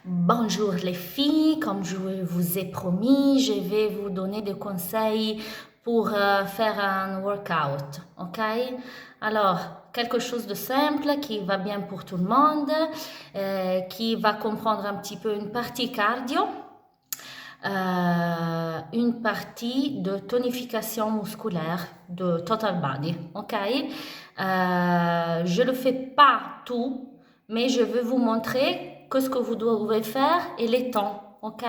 Bonjour les filles, comme je vous ai promis, je vais vous donner des conseils pour faire un workout, ok? Alors, quelque chose de simple qui va bien pour tout le monde, qui va comprendre un petit peu une partie cardio, une partie de tonification musculaire de total body, ok? Je ne le fais pas tout, mais je vais vous montrer ce que vous devez faire et les temps, ok?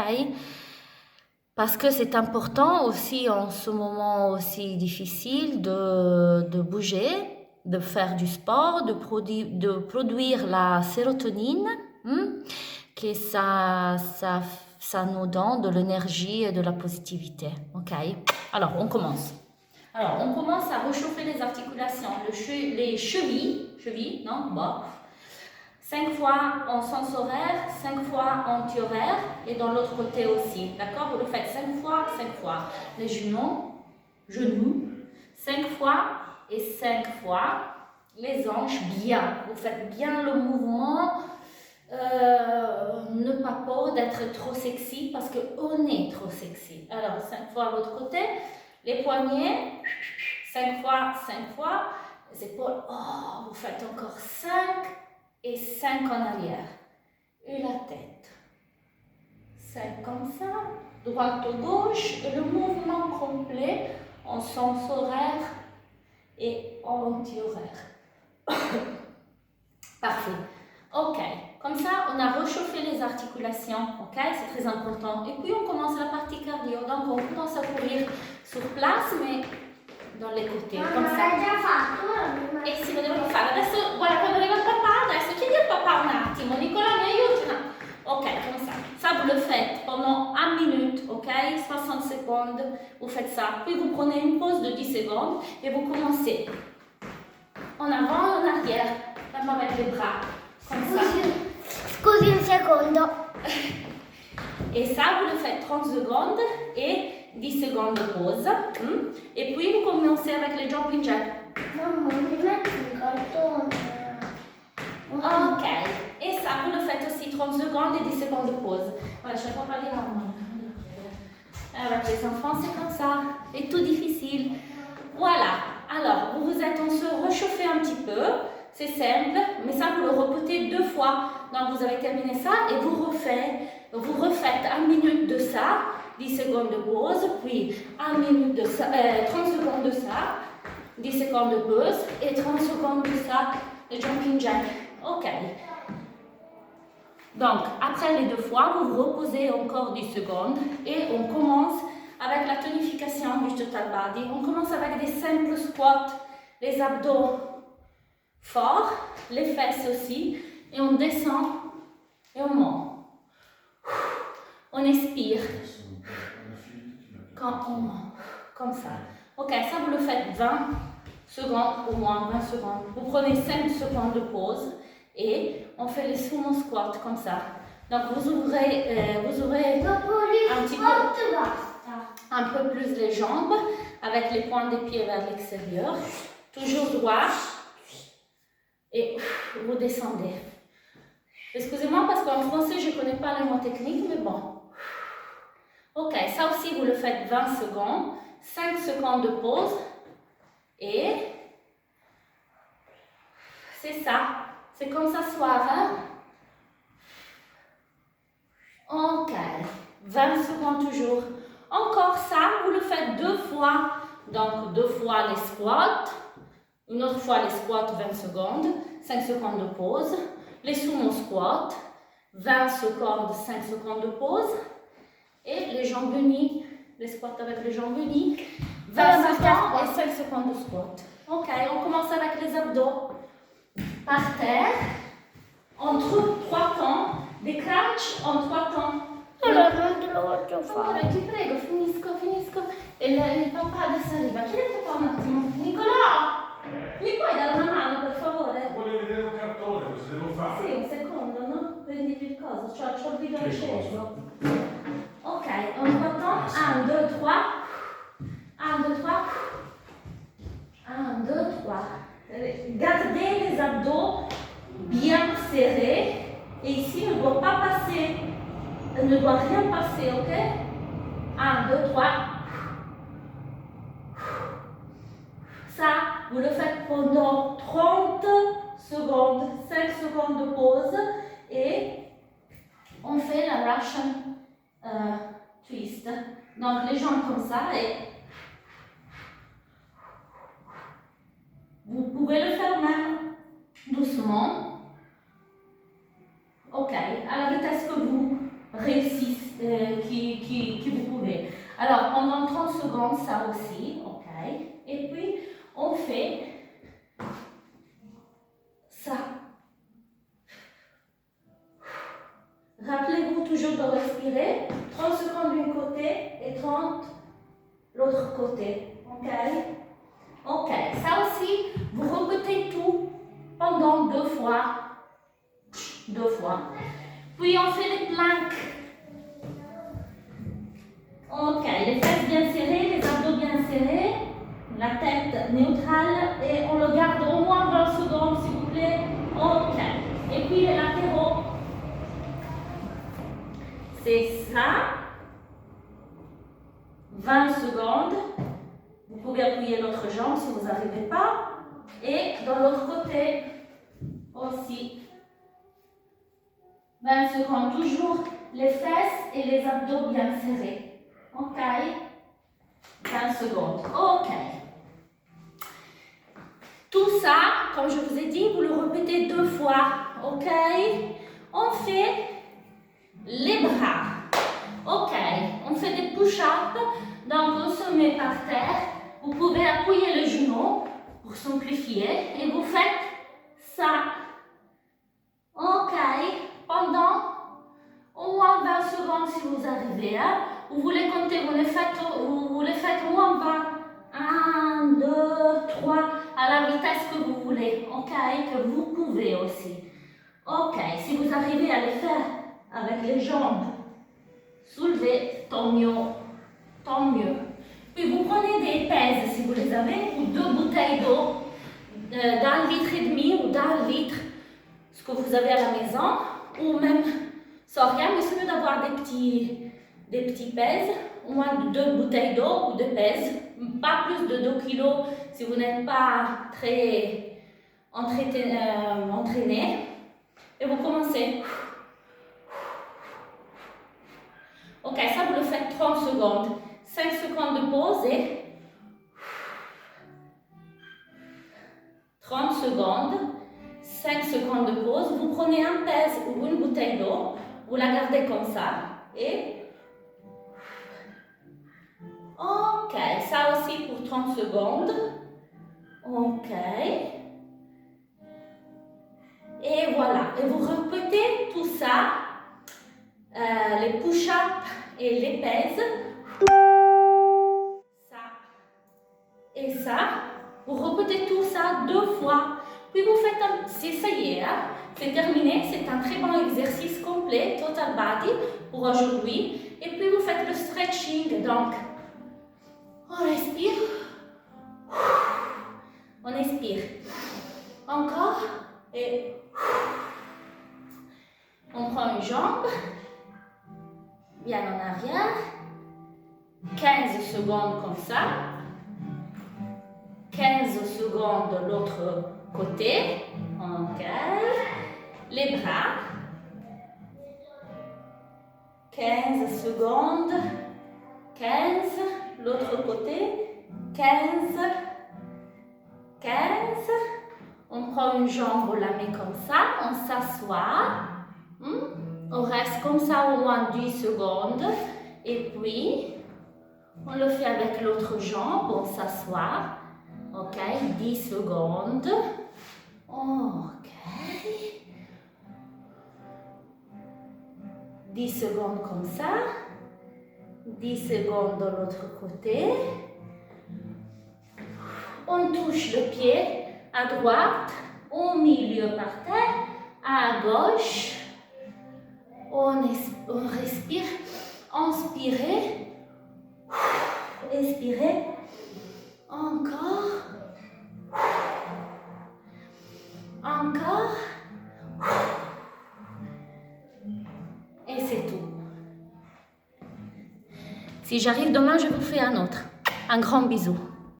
Parce que c'est important aussi en ce moment aussi difficile de bouger, de faire du sport, de produire la sérotonine, que ça nous donne de l'énergie et de la positivité, ok? Alors, on commence. Alors, on commence à réchauffer les articulations, les chevilles, non, bas. 5 fois en sens horaire, 5 fois anti-horaire et dans l'autre côté aussi. D'accord? Vous le faites 5 fois. Les genoux, 5 fois et 5 fois. Les hanches, bien. Vous faites bien le mouvement. Ne pas peur d'être trop sexy parce qu'on est trop sexy. Alors, 5 fois à l'autre côté. Les poignets, 5 fois. Les épaules, vous faites encore 5. Et 5 en arrière. Et la tête. 5 comme ça, droite ou gauche, et le mouvement complet en sens horaire et anti-horaire. Parfait. Ok. Comme ça, on a réchauffé les articulations. Ok, c'est très important. Et puis, on commence la partie cardio. Donc, on commence à courir sur place, mais dans les côtés. Comme ça. E si lo devo fare. Adesso, guarda, quando arriva il papà, adesso chiedi al papà un attimo. Nicola, mi aiuti? No. Ok, comme ça. Ça, vous le faites pendant 1 minute, ok? 60 secondes, vous faites ça. Puis, vous prenez une pause de 10 secondes et vous commencez en avant et en arrière, même avec les bras. Comme ça. Scusi un secondo. Et ça, vous le faites 30 secondes et 10 secondes de pause. Et puis, vous commencez avec les jumping jacks. Mamma, mi metti un cartone. Ok. Et ça, vous le faites aussi 30 secondes et 10 secondes de pause. Voilà, je ne vais pas parler normalement. Avec les enfants, c'est comme ça. C'est tout difficile. Voilà. Alors, vous êtes en se réchauffer un petit peu. C'est simple, mais ça, vous le répétez 2 fois. Donc, vous avez terminé ça et vous refaites 1 minute de ça, 10 secondes de pause, puis 1 minute de ça, 30 secondes de ça, 10 secondes de pause et 30 secondes de ça, le jumping jack. Ok. Donc, après les 2 fois, vous vous reposez encore 10 secondes et on commence avec la tonification du total body. On commence avec des simples squats, les abdos forts, les fesses aussi, et on descend et on monte. On expire quand on monte, comme ça. Ok, ça vous le faites 20 secondes, au moins 20 secondes. Vous prenez 5 secondes de pause et on fait les sumo squats comme ça. Donc vous ouvrez un peu plus les jambes avec les pointes des pieds vers l'extérieur. Toujours droit. Et vous descendez. Excusez-moi parce qu'en français, je ne connais pas les mots techniques, mais bon. Ok, ça aussi, vous le faites 20 secondes. 5 secondes de pause. Et c'est ça. C'est comme s'asseoir. Hein? Ok. 20 secondes toujours. Encore ça, vous le faites 2 fois. Donc, 2 fois les squats. Une autre fois les squats, 20 secondes, 5 secondes de pause. Les sumo squats, 20 secondes, 5 secondes de pause. Et les jambes unies, les squats avec les jambes unies, 20 secondes et 5 secondes de squat. Ok, on commence avec les abdos. Par terre, entre 3 temps, des crunch en 3 temps. Allora non te lo faccio fare. Allora, ti prego, finisco. E il papà adesso arriva. Chiedi al papà un attimo. Nicolò! Mi puoi dare una mano per favore? Volevo vedere un cartone, cosa devo fare? Sì, un secondo, no? Prendi il coso, c'ho il video acceso. Ok, on reprend. 1, 2, 3. 1, 2, 3. 1, 2, 3. Gardez les abdos bien serrés. Et ici, le doit pas passer, ne doit rien passer, ok? 1, 2, 3. Ça, vous le faites pendant 30 secondes, 5 secondes de pause et on fait la Russian twist. Donc les jambes comme ça et vous pouvez le faire même doucement. Ok, à la vitesse que vous réussissez, qui vous pouvez. Alors pendant 30 secondes, ça aussi, ok. Et puis on fait ça. Rappelez-vous toujours de respirer. 30 secondes d'un côté et 30 l'autre côté. Ok? Ok. Ça aussi, vous répétez tout pendant 2 fois. 2 fois. Puis on fait les planques. Ok. Les fesses bien serrées, les abdos bien serrés. La tête neutrale et on le garde au moins 20 secondes s'il vous plaît. Ok. Et puis les latéraux. C'est ça. 20 secondes. Vous pouvez appuyer l'autre jambe si vous n'arrivez pas. Et dans l'autre côté aussi. 20 secondes. Toujours les fesses et les abdos bien serrés. Ok. 20 secondes. Ok. Tout ça, comme je vous ai dit, vous le répétez 2 fois. Ok. On fait les bras. Ok. On fait des push-ups. Donc, on se met par terre. Vous pouvez appuyer le genou pour simplifier. Et vous faites ça. Ok. Pendant au moins 20 secondes si vous arrivez. Hein. Vous voulez compter, vous les faites au moins 20. 1, 2, 3. À la vitesse que vous voulez. Ok. Que vous pouvez aussi. Ok. Si vous arrivez à les faire avec les jambes soulevées, tant mieux. Tant mieux. Puis vous prenez des pèses si vous les avez, ou 2 bouteilles d'eau d'1,5 litre ou d'1 litre, ce que vous avez à la maison, ou même sans rien, mais c'est mieux d'avoir des petits pèses, au moins 2 bouteilles d'eau ou 2 pèses, pas plus de 2 kilos si vous n'êtes pas très entraîné. Et vous commencez. Ok, ça vous le faites 30 secondes. 5 secondes de pause et 30 secondes, 5 secondes de pause. Vous prenez un pèse ou une bouteille d'eau, vous la gardez comme ça et ok, ça aussi pour 30 secondes. Ok. Et voilà, et vous répétez tout ça, les push-ups et les pèses. Et ça, vous répétez tout ça 2 fois. Puis vous faites un... Ça y est, hein? C'est terminé. C'est un très bon exercice complet, Total Body, pour aujourd'hui. Et puis vous faites le stretching. Donc, on respire. On expire. Encore. Et on prend une jambe. Bien en arrière. 15 secondes comme ça. 15 secondes de l'autre côté. Ok. Les bras. 15 secondes. 15. L'autre côté. 15. 15. On prend une jambe, on la met comme ça. On s'assoit. On reste comme ça au moins 10 secondes. Et puis, on le fait avec l'autre jambe. On s'assoit. Ok, 10 secondes. Ok. 10 secondes comme ça. 10 secondes de l'autre côté. On touche le pied à droite, au milieu par terre, à gauche. On respire. Inspirez. Expirez. Encore. Encore. Et c'est tout. Si j'arrive demain, je vous fais un autre. Un grand bisou.